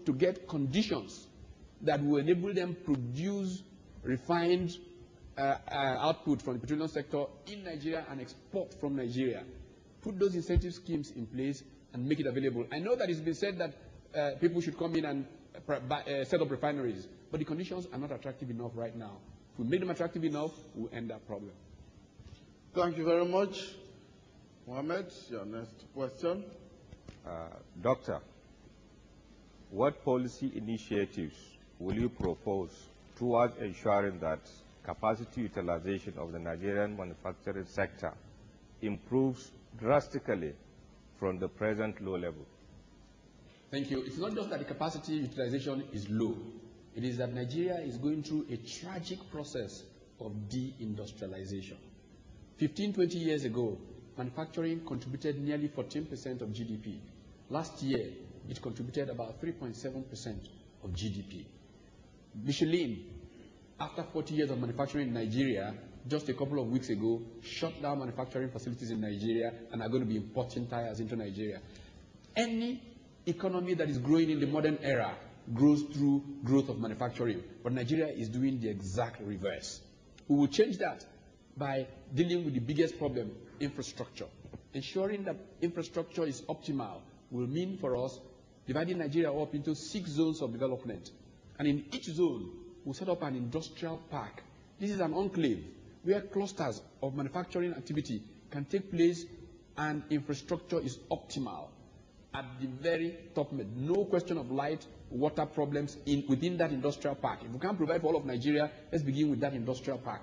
to get conditions that will enable them produce refined output from the petroleum sector in Nigeria and export from Nigeria. Put those incentive schemes in place and make it available. I know that it's been said that people should come in and set up refineries, but the conditions are not attractive enough right now. If we make them attractive enough, we'll end that problem. Thank you very much. Mohammed, your next question. Doctor, what policy initiatives will you propose towards ensuring that capacity utilization of the Nigerian manufacturing sector improves drastically from the present low level? Thank you. It's not just that the capacity utilization is low. It is that Nigeria is going through a tragic process of deindustrialization. 15, 20 years ago, manufacturing contributed nearly 14% of GDP. Last year, it contributed about 3.7% of GDP. Michelin, after 40 years of manufacturing in Nigeria, just a couple of weeks ago, shut down manufacturing facilities in Nigeria and are going to be importing tires into Nigeria. Any economy that is growing in the modern era grows through growth of manufacturing, but Nigeria is doing the exact reverse. We will change that by dealing with the biggest problem, infrastructure. Ensuring that infrastructure is optimal will mean for us dividing Nigeria up into 6 zones of development. And in each zone, we'll set up an industrial park. This is an enclave where clusters of manufacturing activity can take place and infrastructure is optimal at the very top. No question of light, water problems within that industrial park. If we can't provide for all of Nigeria, let's begin with that industrial park.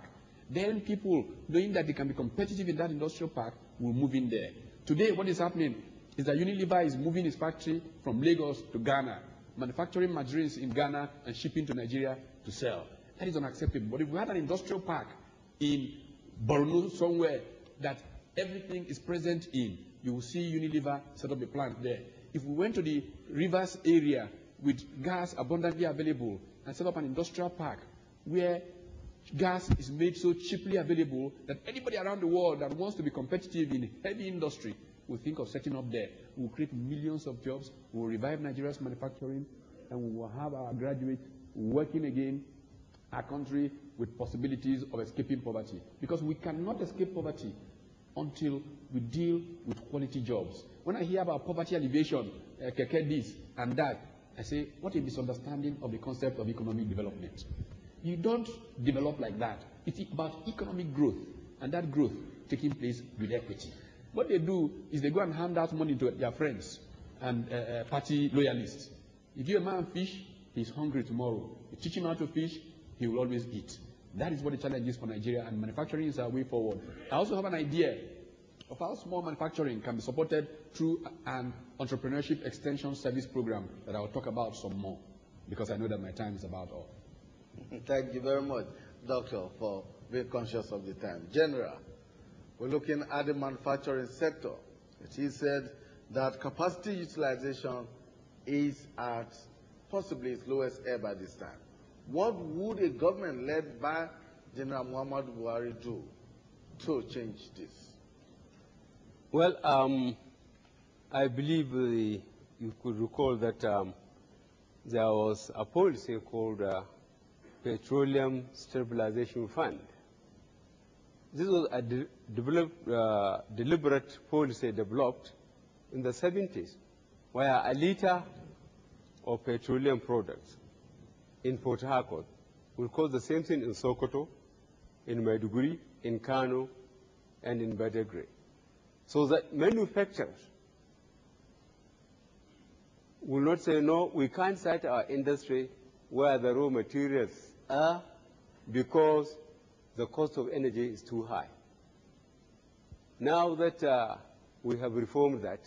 Then people, knowing that they can be competitive in that industrial park, will move in there. Today, what is happening is that Unilever is moving its factory from Lagos to Ghana, manufacturing margarines in Ghana and shipping to Nigeria to sell. That is unacceptable. But if we had an industrial park in Borno somewhere that everything is present in, you will see Unilever set up a plant there. If we went to the rivers area with gas abundantly available and set up an industrial park where gas is made so cheaply available that anybody around the world that wants to be competitive in heavy industry will think of setting up there. We will create millions of jobs, we will revive Nigeria's manufacturing, and we will have our graduates working again, our country with possibilities of escaping poverty. Because we cannot escape poverty until we deal with quality jobs. When I hear about poverty alleviation, keke this and that, I say, what a misunderstanding of the concept of economic development. You don't develop like that. It's about economic growth, and that growth taking place with equity. What they do is they go and hand out money to their friends and party loyalists. You give a man fish, he's hungry tomorrow. You teach him how to fish, he will always eat. That is what the challenge is for Nigeria, and manufacturing is our way forward. I also have an idea of how small manufacturing can be supported through an entrepreneurship extension service program that I will talk about some more, because I know that my time is about up. Thank you very much, Doctor, for being conscious of the time. General, we're looking at the manufacturing sector. It is said that capacity utilization is at possibly its lowest ever this time. What would a government led by General Muhammadu Buhari do to change this? Well, I believe you could recall that there was a policy called Petroleum Stabilization Fund. This was a deliberate policy developed in the 70s, where a liter of petroleum products in Port Harcourt will cost the same thing in Sokoto, in Maiduguri, in Kano, and in Badagry. So that manufacturers will not say, no, we can't start our industry where the raw materials are because the cost of energy is too high. Now that we have reformed that,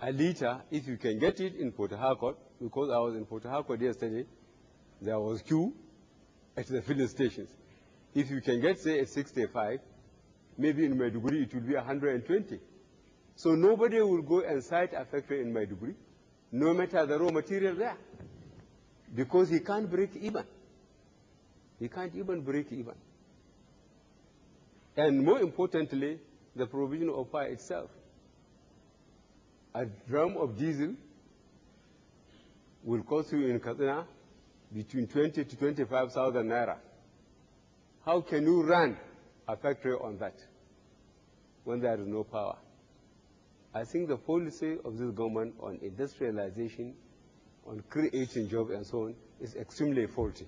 a liter, if you can get it in Port Harcourt, because I was in Port Harcourt yesterday, there was queue at the filling stations. If you can get, say, at 65, maybe in Maiduguri it will be 120. So nobody will go and site a factory in Maiduguri, no matter the raw material there, because he can't break even. He can't even break even. And more importantly, the provision of fire itself. A drum of diesel will cost you in Katsina between 20 to 25,000 naira. How can you run a factory on that when there is no power? I think the policy of this government on industrialization, on creating jobs and so on, is extremely faulty.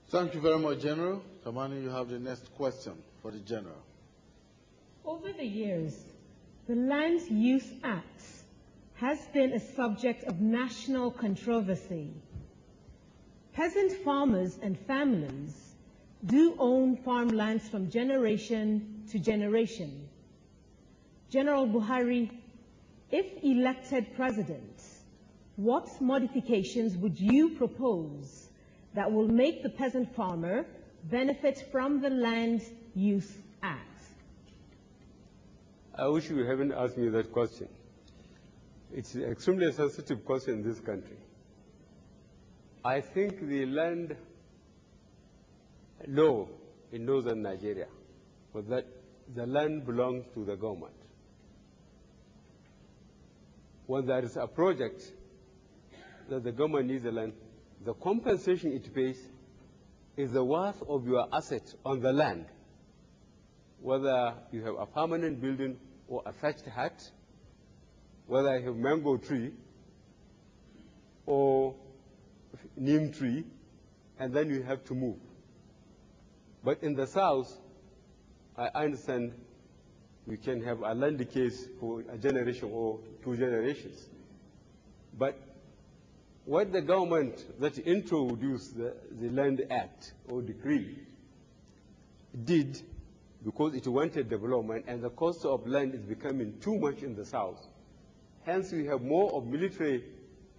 Thank you very much, General. Tamani, you have the next question for the General. Over the years, the Land Use Act has been a subject of national controversy. Peasant farmers and families do own farmlands from generation to generation. General Buhari, if elected president, what modifications would you propose that will make the peasant farmer benefit from the Land Use Act? I wish you hadn't asked me that question. It's an extremely sensitive question in this country. I think the land law in northern Nigeria was that the land belongs to the government. When there is a project that the government needs the land, the compensation it pays is the worth of your asset on the land, whether you have a permanent building or a thatched hut, whether you have mango tree or neem tree, and then you have to move. But in the south, I understand we can have a land case for a generation or 2 generations. But what the government that introduced the Land Act or decree did, because it wanted development and the cost of land is becoming too much in the south, hence we have more of military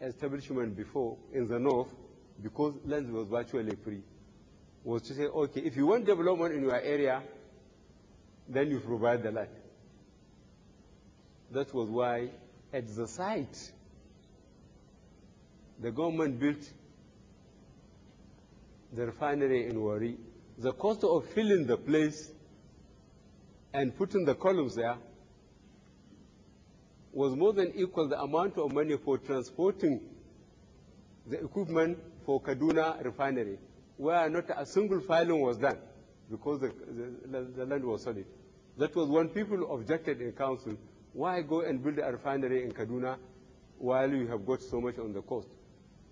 establishment before in the north, because land was virtually free, was to say, okay, if you want development in your area, then you provide the land. That was why at the site, the government built the refinery in Wari. The cost of filling the place and putting the columns there was more than equal the amount of money for transporting the equipment for Kaduna refinery, where not a single filing was done because the land was solid. That was when people objected in council, why go and build a refinery in Kaduna while you have got so much on the coast?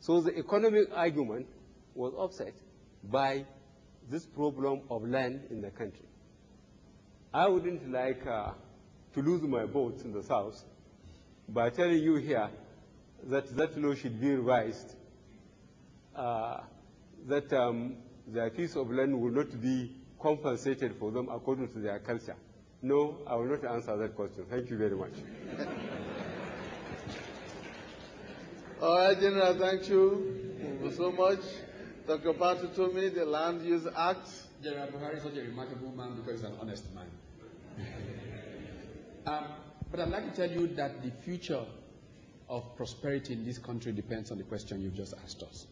So the economic argument was offset by this problem of land in the country. I wouldn't like to lose my votes in the south by telling you here that that law should be revised, that their piece of land will not be compensated for them according to their culture. No, I will not answer that question. Thank you very much. All right, General, thank you so much. Dr. Patu told me the Land Use Act. General Buhari is such a remarkable man because he's an honest man. But I'd like to tell you that the future of prosperity in this country depends on the question you've just asked us.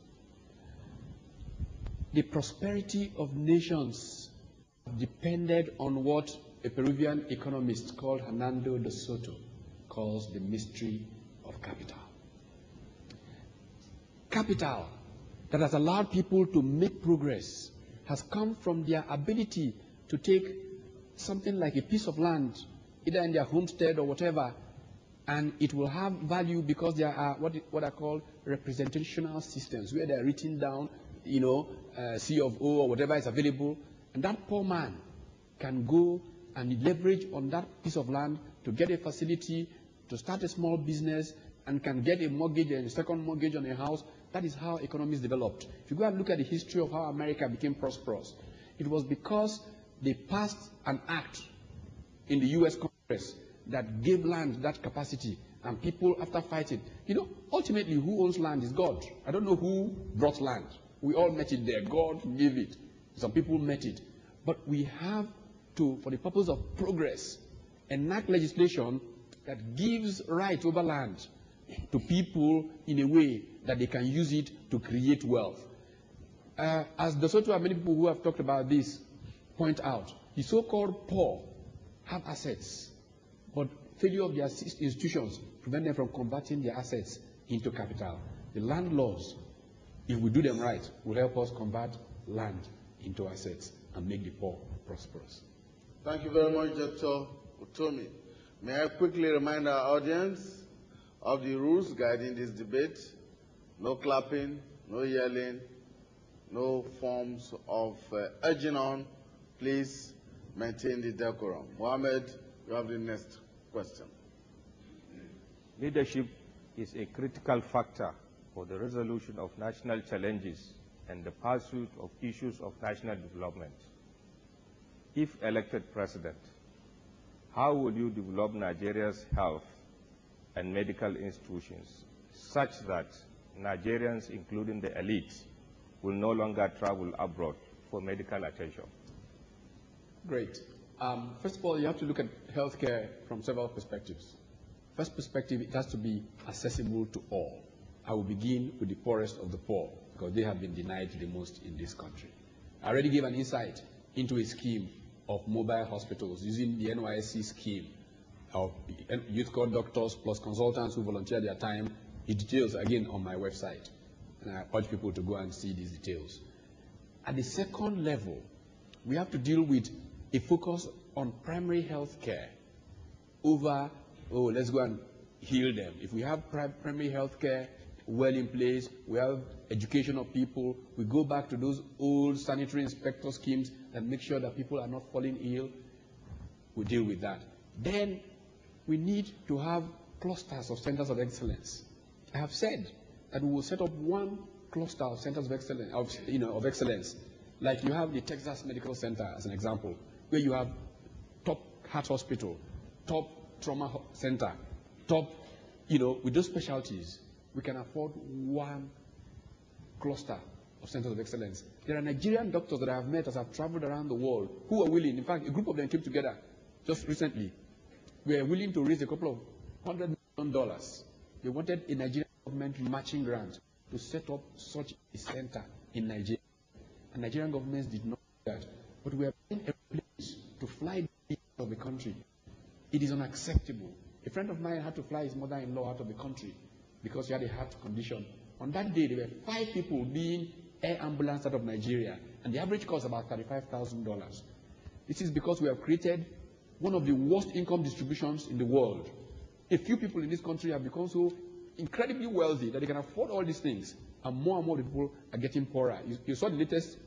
The prosperity of nations depended on what a Peruvian economist called Hernando de Soto calls the mystery of capital. Capital that has allowed people to make progress has come from their ability to take something like a piece of land, either in their homestead or whatever, and it will have value because there are what are called representational systems, where they are written down, C of O or whatever is available, and that poor man can go and leverage on that piece of land to get a facility, to start a small business, and can get a mortgage and a second mortgage on a house. That is how economies developed. If you go and look at the history of how America became prosperous, it was because they passed an act in the U.S. Congress that gave land that capacity, and people, after fighting, ultimately who owns land is God. I don't know who brought land. We all met it there. God gave it. Some people met it. But we have to, for the purpose of progress, enact legislation that gives right over land to people in a way that they can use it to create wealth. As De Soto and many people who have talked about this point out, the so-called poor have assets, but failure of their institutions prevent them from converting their assets into capital. The land laws, if we do them right, will help us convert land into assets and make the poor prosperous. Thank you very much, Dr. Utomi. May I quickly remind our audience of the rules guiding this debate? No clapping, no yelling, no forms of urging on. Please maintain the decorum. Mohammed, you have the next question. Leadership is a critical factor for the resolution of national challenges and the pursuit of issues of national development. If elected president, how will you develop Nigeria's health and medical institutions such that Nigerians, including the elite, will no longer travel abroad for medical attention? Great. First of all, you have to look at healthcare from several perspectives. First perspective, it has to be accessible to all. I will begin with the poorest of the poor, because they have been denied the most in this country. I already gave an insight into a scheme of mobile hospitals using the NYSC scheme of youth corps doctors plus consultants who volunteer their time. The details, again, on my website. And I urge people to go and see these details. At the second level, we have to deal with a focus on primary health care over, oh, let's go and heal them. If we have primary health care well in place, we have education of people, we go back to those old sanitary inspector schemes that make sure that people are not falling ill, we deal with that. Then we need to have clusters of centers of excellence. I have said that we will set up one cluster of centers of excellence, like you have the Texas Medical Center as an example, where you have top heart hospital, top trauma center, top, with those specialties, we can afford one cluster of centers of excellence. There are Nigerian doctors that I have met as I've traveled around the world who are willing. In fact, a group of them came together just recently. We are willing to raise a couple of $100 million. They wanted a Nigerian government matching grant to set up such a center in Nigeria. And Nigerian governments did not do that. But we are paying airplanes to fly out of the country. It is unacceptable. A friend of mine had to fly his mother-in-law out of the country because she had a heart condition. On that day, there were 5 people being air ambulanced out of Nigeria, and the average cost about $35,000. This is because we have created one of the worst income distributions in the world. A few people in this country have become so incredibly wealthy that they can afford all these things, and more people are getting poorer. You saw the latest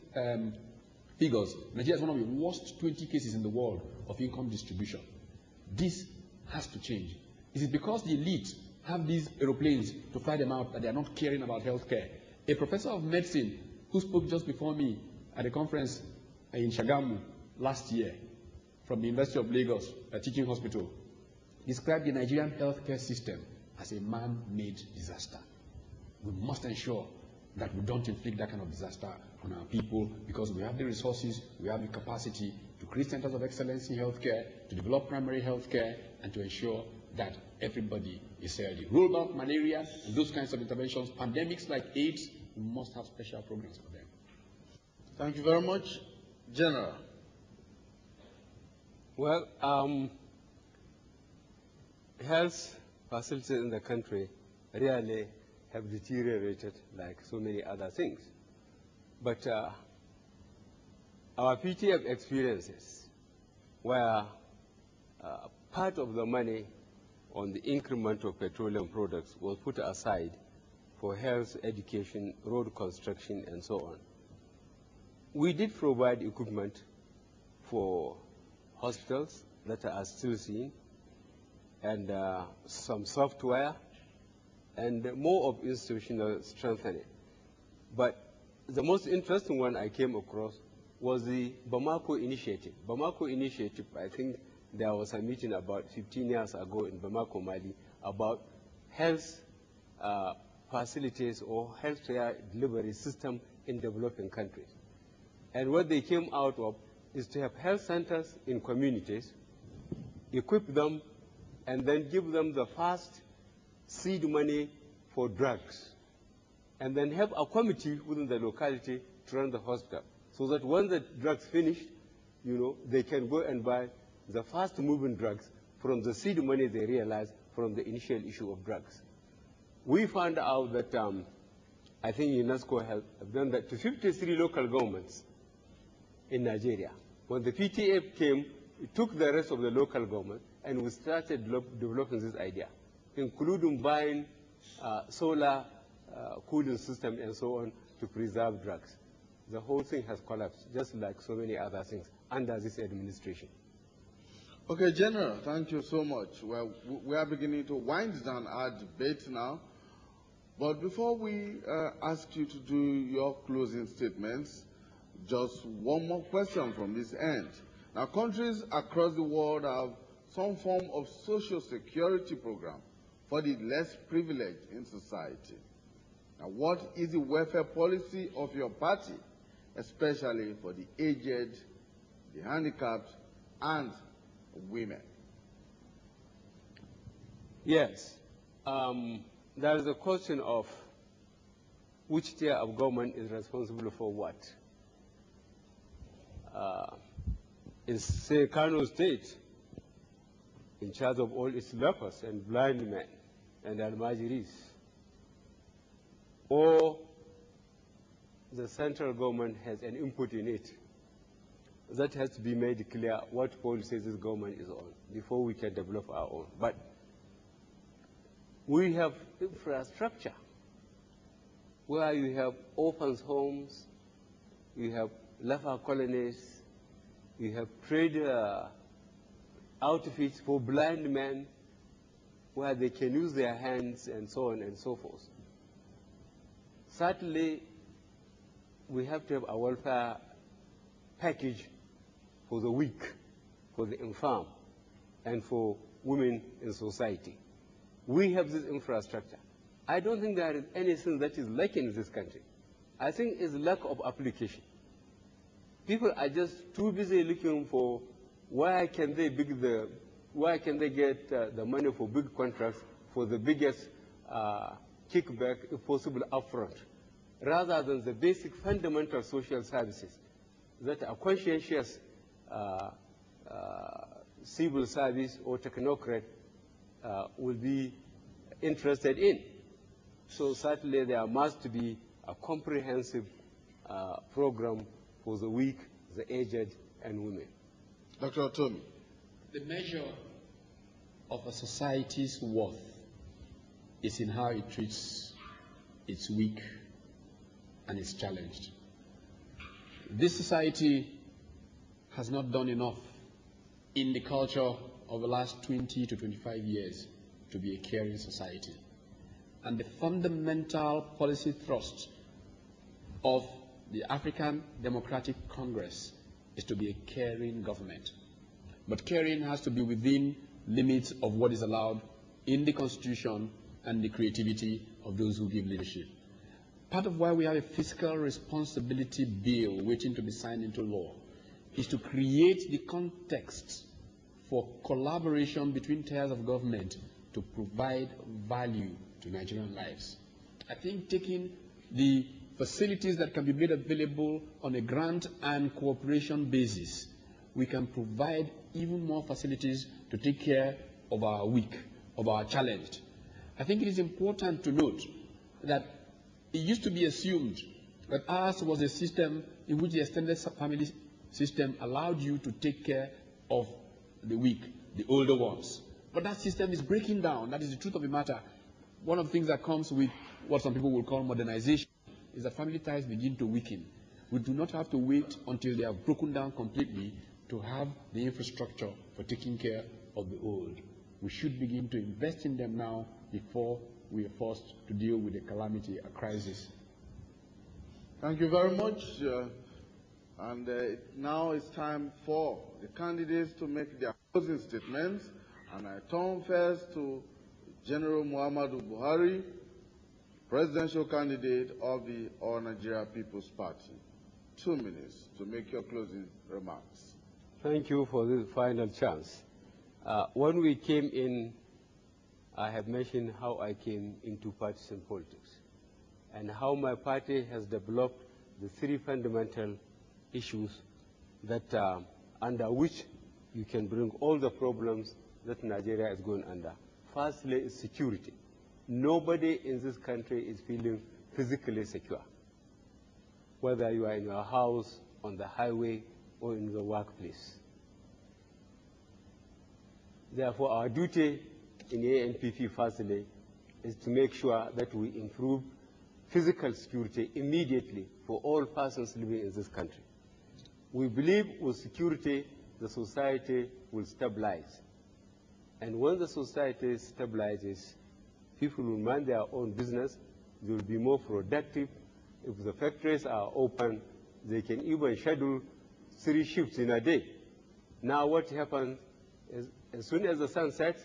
figures. Nigeria is one of the worst 20 cases in the world of income distribution. This has to change. It is because the elite have these aeroplanes to fly them out that they are not caring about health care. A professor of medicine who spoke just before me at a conference in Shagamu last year from the University of Lagos, a teaching hospital, described the Nigerian healthcare system as a man-made disaster. We must ensure that we don't inflict that kind of disaster on our people, because we have the resources, we have the capacity to create centers of excellence in healthcare, to develop primary healthcare, and to ensure that everybody is healthy. Roll out malaria and those kinds of interventions. Pandemics like AIDS, we must have special programs for them. Thank you very much. General. Well, health facilities in the country really have deteriorated like so many other things. But our PTF experiences where part of the money on the increment of petroleum products was put aside for health, education, road construction, and so on. We did provide equipment for hospitals that are still seen, and some software, and more of institutional strengthening. But the most interesting one I came across was the Bamako initiative. Bamako initiative, I think there was a meeting about 15 years ago in Bamako, Mali, about health facilities or healthcare delivery system in developing countries. And what they came out of is to have health centers in communities, equip them, and then give them the first seed money for drugs, and then have a committee within the locality to run the hospital, so that when the drugs finish, they can go and buy the fast-moving drugs from the seed money they realize from the initial issue of drugs. we found out that I think UNESCO have done that to 53 local governments in Nigeria. When the PTA came, it took the rest of the local government, and we started developing this idea, including buying solar cooling system and so on to preserve drugs. The whole thing has collapsed, just like so many other things, under this administration. Okay, General, thank you so much. Well, we are beginning to wind down our debate now. But before we ask you to do your closing statements, just one more question from this end. Now, countries across the world have some form of social security program for the less privileged in society. Now, what is the welfare policy of your party, especially for the aged, the handicapped, and women? Yes. There is a question of which tier of government is responsible for what. In, say, Kano State, in charge of all its lepers and blind men and almajiris, or the central government has an input in it. That has to be made clear what policies this government is on before we can develop our own. But we have infrastructure where you have orphans' homes, you have leper colonies, you have trade outfits for blind men where they can use their hands and so on and so forth. Certainly, we have to have a welfare package for the weak, for the infirm, and for women in society. We have this infrastructure. I don't think there is anything that is lacking in this country. I think it's lack of application. People are just too busy looking for where can they get the money for big contracts, for the biggest kickback, if possible, upfront, rather than the basic fundamental social services that a conscientious civil service or technocrat will be interested in. So certainly there must be a comprehensive program for the weak, the aged, and women. Dr. Otomi. The measure of a society's worth is in how it treats its weak and its challenged. This society has not done enough in the culture of the last 20 to 25 years to be a caring society. And the fundamental policy thrust of the African Democratic Congress is to be a caring government. But caring has to be within limits of what is allowed in the Constitution and the creativity of those who give leadership. Part of why we have a fiscal responsibility bill waiting to be signed into law is to create the context for collaboration between tiers of government to provide value to Nigerian lives. I think taking the facilities that can be made available on a grant and cooperation basis, we can provide even more facilities to take care of our weak, of our challenged. I think it is important to note that it used to be assumed that ours was a system in which the extended family system allowed you to take care of the weak, the older ones. But that system is breaking down. That is the truth of the matter. One of the things that comes with what some people will call modernization is that family ties begin to weaken. We do not have to wait until they have broken down completely to have the infrastructure for taking care of the old. We should begin to invest in them now before we are forced to deal with a calamity, a crisis. Thank you very much. Now it's time for the candidates to make their closing statements. And I turn first to General Muhammadu Buhari, presidential candidate of the All Nigeria People's Party. 2 minutes to make your closing remarks. Thank you for this final chance. When we came in, I have mentioned how I came into partisan politics and how my party has developed the three fundamental issues that under which you can bring all the problems that Nigeria is going under. Firstly is security. nobody in this country is feeling physically secure, whether you are in your house, on the highway, or in the workplace. Therefore, our duty in ANPP firstly is to make sure that we improve physical security immediately for all persons living in this country. We believe with security, the society will stabilize. And when the society stabilizes, people will mind their own business, they will be more productive. If the factories are open, they can even schedule 3 shifts in a day. Now what happens is, as soon as the sun sets,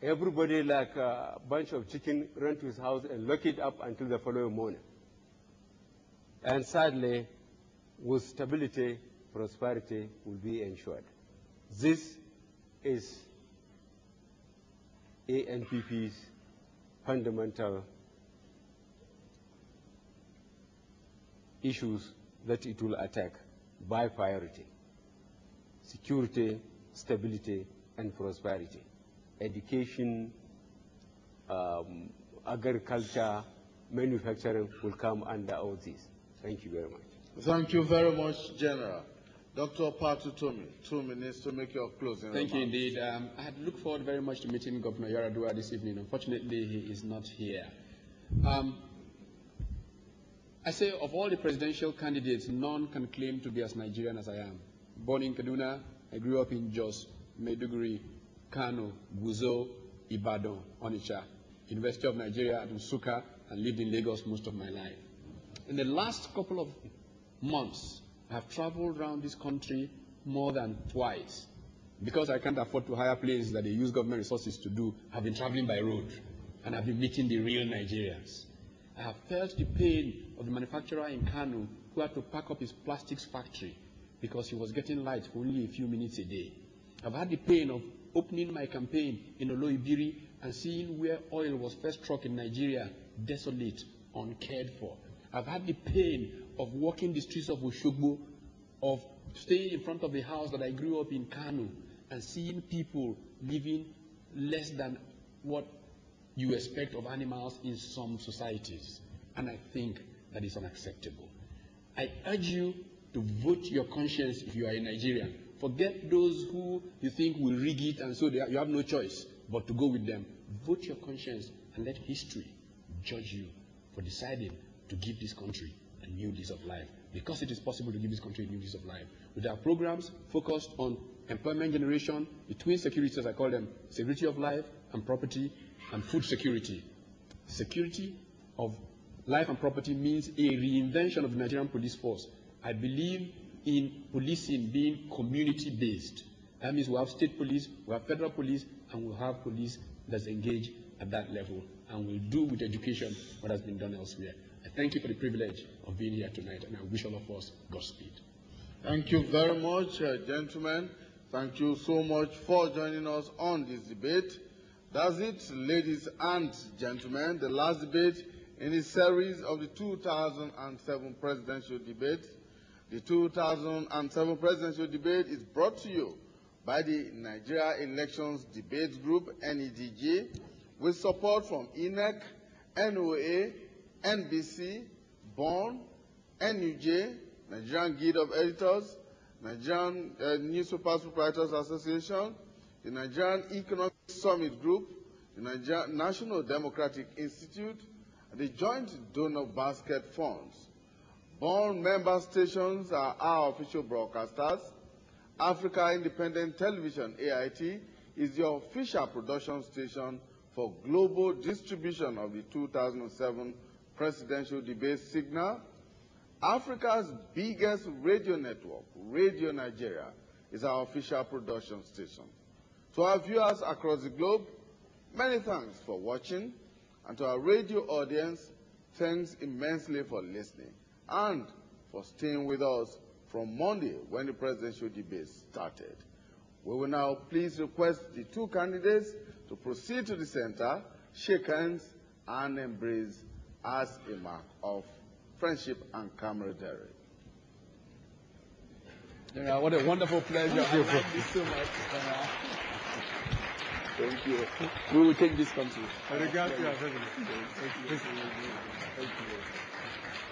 everybody like a bunch of chicken run to his house and lock it up until the following morning. And sadly, with stability, prosperity will be ensured. This is ANPP's fundamental issues that it will attack by priority: security, stability, and prosperity. Education, agriculture, manufacturing will come under all these. Thank you very much. Thank you very much, General. Dr. Patu Tomi, 2 minutes to make your closing remarks. Thank you indeed. I had looked forward very much to meeting Governor Yaradua this evening. Unfortunately, he is not here. I say of all the presidential candidates, none can claim to be as Nigerian as I am. Born in Kaduna, I grew up in Jos, Maiduguri, Kano, Guzo, Ibadan, Onitsha, University of Nigeria at Nsukka, and lived in Lagos most of my life. In the last couple of months, I have traveled around this country more than twice. Because I can't afford to hire planes that they use government resources to do, I've been traveling by road, and I've been meeting the real Nigerians. I have felt the pain of the manufacturer in Kano who had to pack up his plastics factory because he was getting light for only a few minutes a day. I've had the pain of opening my campaign in Oloibiri and seeing where oil was first struck in Nigeria, desolate, uncared for. I've had the pain of walking the streets of Oshogbo, of staying in front of the house that I grew up in Kano and seeing people living less than what you expect of animals in some societies. And I think that is unacceptable. I urge you to vote your conscience if you are a Nigerian. Forget those who you think will rig it and so you have no choice but to go with them. Vote your conscience and let history judge you for deciding to give this country a new lease of life. Because it is possible to give this country a new lease of life. With our programs focused on employment generation, the twin securities, as I call them, security of life and property, and food security. Security of life and property means a reinvention of the Nigerian police force. I believe in policing being community-based. That means we'll have state police, we'll have federal police, and we'll have police that's engaged at that level. And we'll do with education what has been done elsewhere. I thank you for the privilege of being here tonight, and I wish all of us Godspeed. Thank you very much, gentlemen. Thank you so much for joining us on this debate. That's it, ladies and gentlemen, the last debate in the series of the 2007 presidential debate. The 2007 presidential debate is brought to you by the Nigeria Elections Debates Group, NEDG, with support from INEC, NOA, NBC, BORN, NUJ, Nigerian Guild of Editors, Nigerian Newspapers Proprietors Association, the Nigerian Economic Summit Group, the Nigerian National Democratic Institute, and the Joint Donor Basket Funds. BORN member stations are our official broadcasters. Africa Independent Television, AIT, is the official production station for global distribution of the 2007 presidential debate signal. Africa's biggest radio network, Radio Nigeria, is our official production station. To our viewers across the globe, many thanks for watching, and to our radio audience, thanks immensely for listening and for staying with us from Monday when the presidential debate started. We will now please request the two candidates to proceed to the center, shake hands, and embrace as a mark of friendship and camaraderie. Yeah, what a wonderful pleasure. I like this so much. Thank you. We will take this country.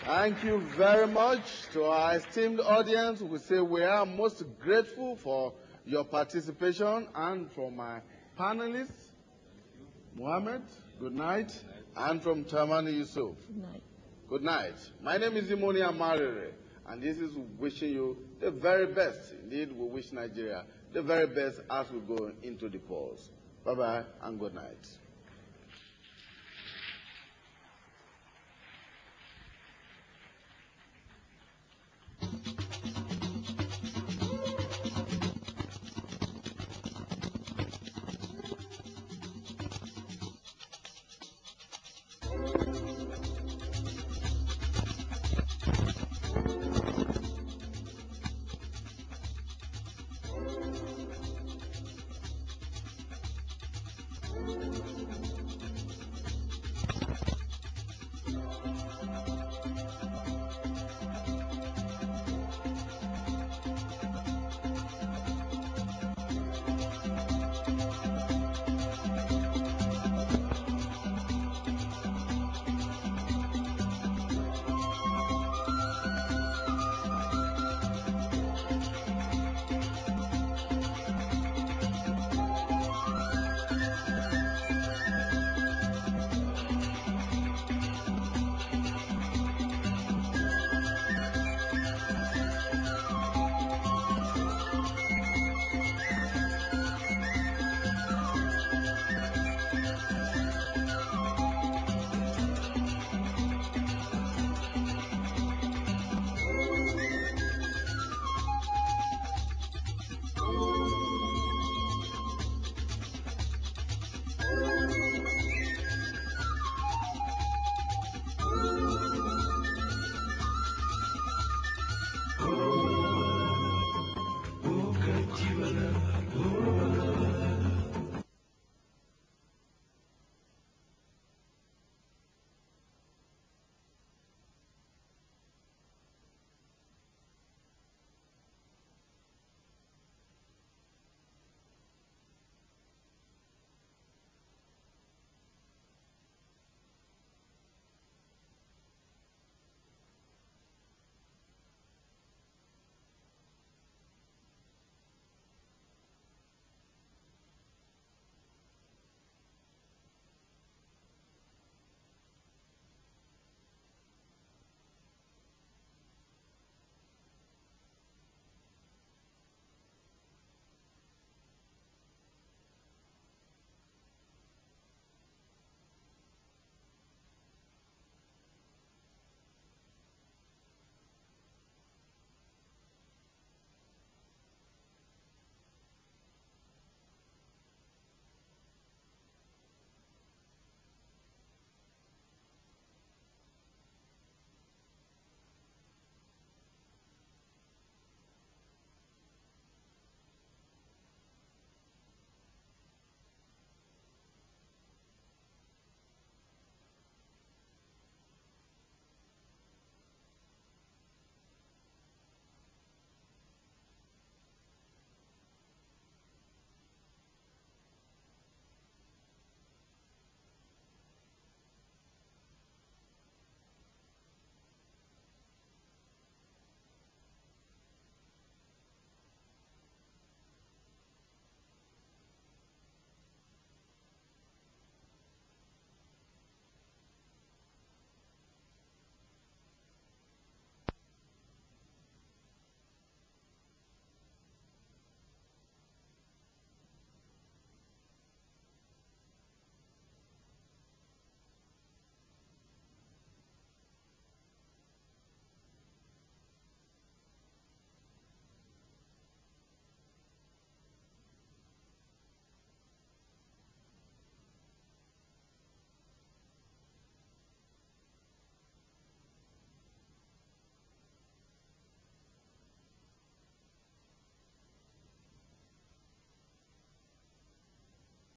Thank you very much. To our esteemed audience, we say we are most grateful for your participation, and from my panelists, Mohammed, good night, and from Tamani Yusuf. Good night. Good night. My name is Imoni Amarere, and this is wishing you the very best. Indeed, we wish Nigeria the very best as we go into the polls. Bye-bye and good night.